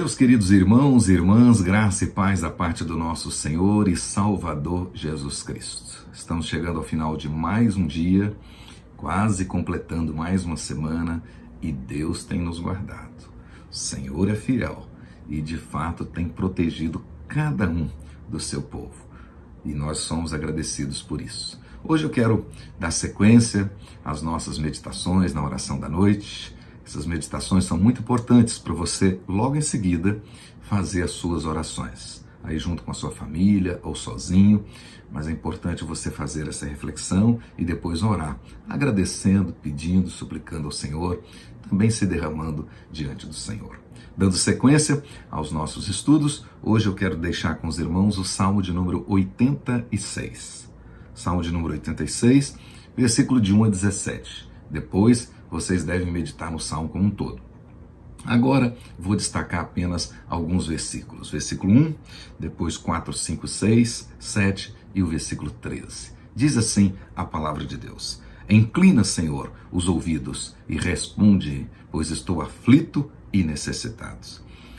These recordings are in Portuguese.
Meus queridos irmãos e irmãs, graça e paz da parte do nosso Senhor e Salvador Jesus Cristo. Estamos chegando ao final de mais um dia, quase completando mais uma semana, e Deus tem nos guardado. O Senhor é fiel e de fato tem protegido cada um do seu povo. E nós somos agradecidos por isso. Hoje eu quero dar sequência às nossas meditações na oração da noite. Essas meditações são muito importantes para você, logo em seguida, fazer as suas orações. Aí junto com a sua família ou sozinho, mas é importante você fazer essa reflexão e depois orar, agradecendo, pedindo, suplicando ao Senhor, também se derramando diante do Senhor. Dando sequência aos nossos estudos, hoje eu quero deixar com os irmãos o Salmo de número 86. Salmo de número 86, versículo de 1 a 17. Depois, vocês devem meditar no Salmo como um todo. Agora, vou destacar apenas alguns versículos. Versículo 1, depois 4, 5, 6, 7 e o versículo 13. Diz assim a palavra de Deus: Inclina, Senhor, os ouvidos e responde, pois estou aflito e necessitado.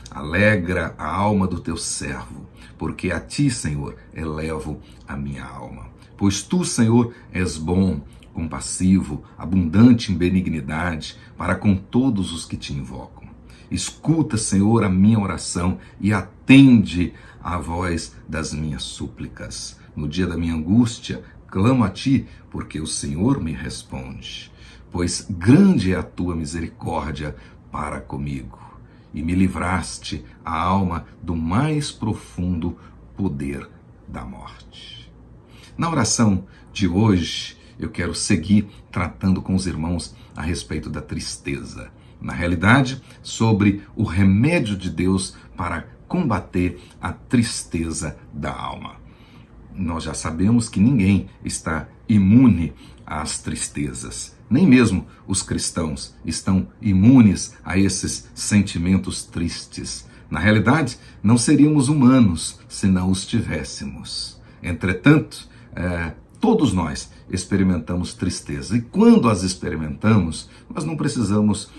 Alegra a alma do teu servo, porque a ti, Senhor, elevo a minha alma. Pois tu, Senhor, és bom, compassivo, abundante em benignidade para com todos os que te invocam. Escuta, Senhor, a minha oração e atende à voz das minhas súplicas. No dia da minha angústia, clamo a ti, porque o Senhor me responde. Pois grande é a tua misericórdia para comigo, e me livraste a alma do mais profundo poder da morte. Na oração de hoje, eu quero seguir tratando com os irmãos a respeito da tristeza. Na realidade, sobre o remédio de Deus para combater a tristeza da alma. Nós já sabemos que ninguém está imune às tristezas. Nem mesmo os cristãos estão imunes a esses sentimentos tristes. Na realidade, não seríamos humanos se não os tivéssemos. Entretanto, todos nós experimentamos tristeza. E quando as experimentamos, nós não precisamos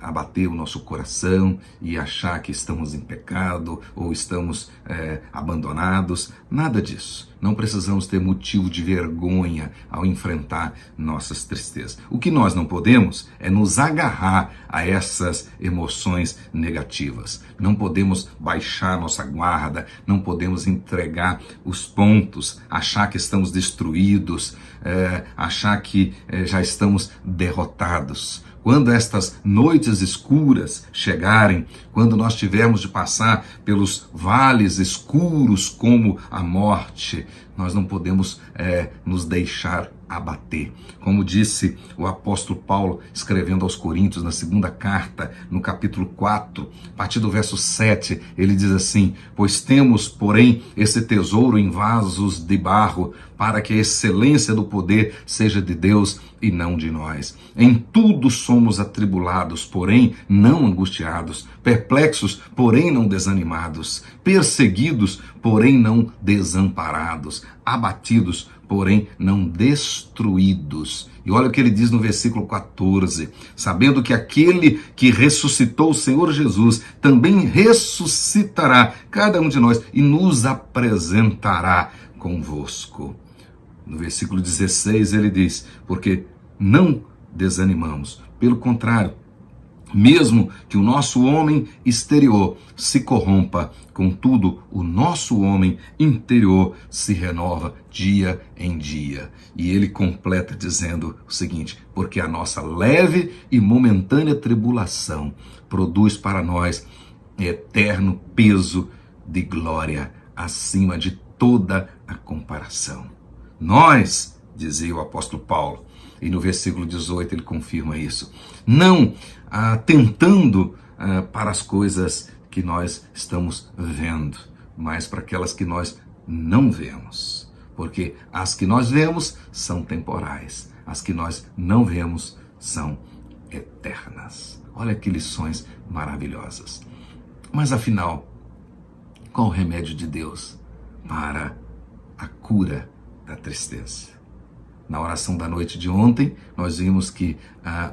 abater o nosso coração e achar que estamos em pecado ou estamos abandonados. Nada disso. Não precisamos ter motivo de vergonha ao enfrentar nossas tristezas. O que nós não podemos é nos agarrar a essas emoções negativas. Não podemos baixar nossa guarda, não podemos entregar os pontos, achar que estamos destruídos, achar que já estamos derrotados. Quando estas noites escuras chegarem, quando nós tivermos de passar pelos vales escuros como a morte, nós não podemos nos deixar abater. Como disse o apóstolo Paulo, escrevendo aos Coríntios, na segunda carta, no capítulo 4, a partir do verso 7, ele diz assim: Pois temos, porém, esse tesouro em vasos de barro, para que a excelência do poder seja de Deus e não de nós. Em tudo somos atribulados, porém não angustiados, perplexos, porém não desanimados, perseguidos, porém não desamparados, abatidos, porém não destruídos. E olha o que ele diz no versículo 14: Sabendo que aquele que ressuscitou o Senhor Jesus também ressuscitará cada um de nós e nos apresentará convosco. No versículo 16 ele diz: Porque não desanimamos, pelo contrário, mesmo que o nosso homem exterior se corrompa, contudo, o nosso homem interior se renova dia em dia. E ele completa dizendo o seguinte: porque a nossa leve e momentânea tribulação produz para nós eterno peso de glória acima de toda a comparação. Nós, dizia o apóstolo Paulo, e no versículo 18 ele confirma isso, não atentando para as coisas que nós estamos vendo, mas para aquelas que nós não vemos. Porque as que nós vemos são temporais, as que nós não vemos são eternas. Olha que lições maravilhosas. Mas afinal, qual o remédio de Deus para a cura da tristeza? Na oração da noite de ontem, nós vimos que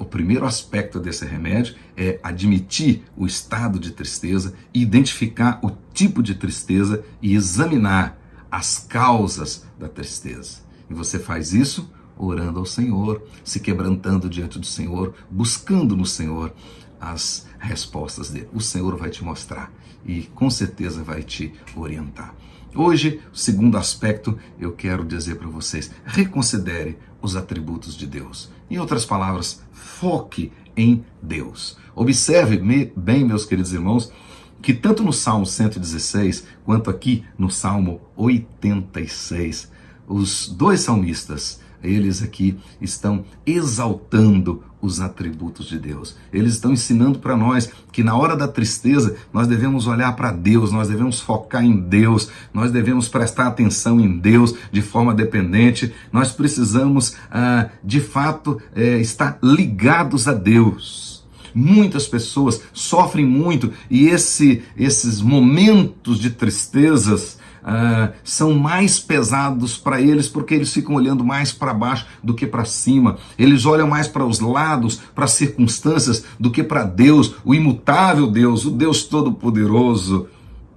o primeiro aspecto desse remédio é admitir o estado de tristeza, identificar o tipo de tristeza e examinar as causas da tristeza. E você faz isso orando ao Senhor, se quebrantando diante do Senhor, buscando no Senhor as respostas dele. O Senhor vai te mostrar e com certeza vai te orientar. Hoje, o segundo aspecto, eu quero dizer para vocês, reconsidere os atributos de Deus. Em outras palavras, foque em Deus. Observe bem, meus queridos irmãos, que tanto no Salmo 116, quanto aqui no Salmo 86, os dois salmistas, eles aqui estão exaltando os atributos de Deus. Eles estão ensinando para nós que na hora da tristeza nós devemos olhar para Deus, nós devemos focar em Deus, nós devemos prestar atenção em Deus de forma dependente. Nós precisamos, de fato, estar ligados a Deus. Muitas pessoas sofrem muito e esses momentos de tristezas são mais pesados para eles porque eles ficam olhando mais para baixo do que para cima. Eles olham mais para os lados, para as circunstâncias, do que para Deus, o imutável Deus, o Deus Todo-Poderoso.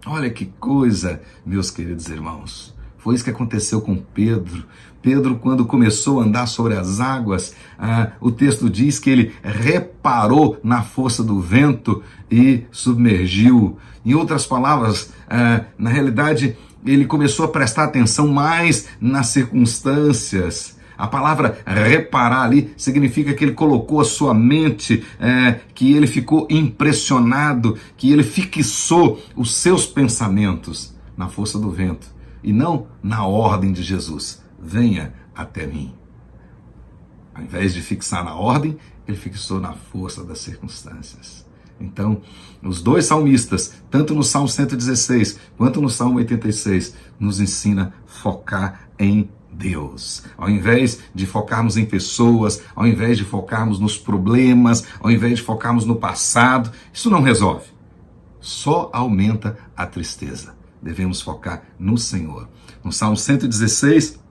Olha que coisa, meus queridos irmãos. Foi isso que aconteceu com Pedro. Pedro, quando começou a andar sobre as águas, o texto diz que ele reparou na força do vento e submergiu. Em outras palavras, na realidade, ele começou a prestar atenção mais nas circunstâncias. A palavra reparar ali significa que ele colocou a sua mente, que ele ficou impressionado, que ele fixou os seus pensamentos na força do vento e não na ordem de Jesus. Venha até mim. Ao invés de fixar na ordem, ele fixou na força das circunstâncias. Então, os dois salmistas, tanto no Salmo 116 quanto no Salmo 86, nos ensina a focar em Deus. Ao invés de focarmos em pessoas, ao invés de focarmos nos problemas, ao invés de focarmos no passado, isso não resolve. Só aumenta a tristeza. Devemos focar no Senhor. No Salmo 116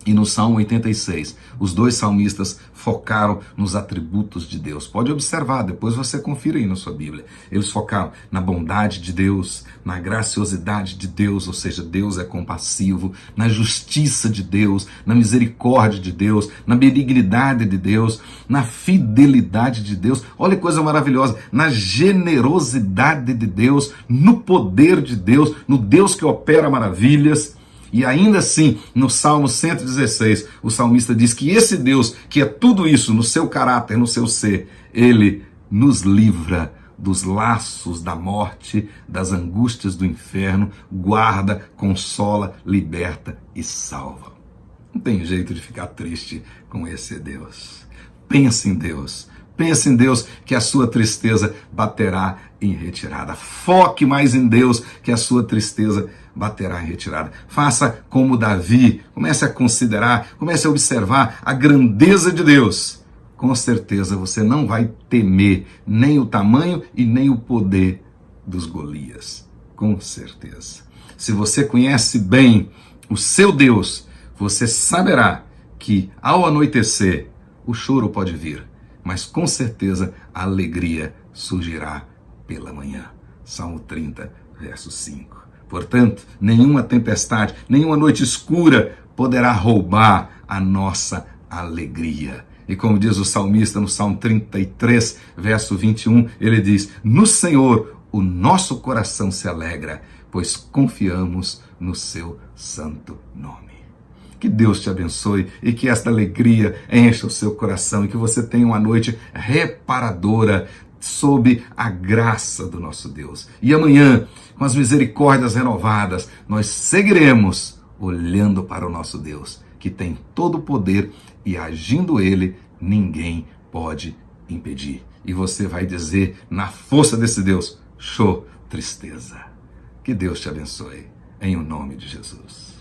e no Salmo 86, os dois salmistas focaram nos atributos de Deus. Pode observar, depois você confira aí na sua Bíblia. Eles focaram na bondade de Deus, na graciosidade de Deus, ou seja, Deus é compassivo, na justiça de Deus, na misericórdia de Deus, na benignidade de Deus, na fidelidade de Deus. Olha que coisa maravilhosa, na generosidade de Deus, no poder de Deus, no Deus que opera maravilhas. E ainda assim, no Salmo 116, o salmista diz que esse Deus, que é tudo isso no seu caráter, no seu ser, ele nos livra dos laços da morte, das angústias do inferno, guarda, consola, liberta e salva. Não tem jeito de ficar triste com esse Deus. Pense em Deus. Pense em Deus que a sua tristeza baterá em retirada. Foque mais em Deus que a sua tristeza baterá em retirada. Faça como Davi. Comece a considerar, comece a observar a grandeza de Deus. Com certeza você não vai temer nem o tamanho e nem o poder dos Golias. Com certeza. Se você conhece bem o seu Deus, você saberá que ao anoitecer o choro pode vir, mas com certeza a alegria surgirá pela manhã. Salmo 30, verso 5. Portanto, nenhuma tempestade, nenhuma noite escura poderá roubar a nossa alegria. E como diz o salmista no Salmo 33, verso 21, ele diz: no Senhor o nosso coração se alegra, pois confiamos no seu santo nome. Que Deus te abençoe e que esta alegria encha o seu coração e que você tenha uma noite reparadora sob a graça do nosso Deus. E amanhã, com as misericórdias renovadas, nós seguiremos olhando para o nosso Deus, que tem todo o poder e agindo Ele, ninguém pode impedir. E você vai dizer, na força desse Deus, show, tristeza. Que Deus te abençoe, em o nome de Jesus.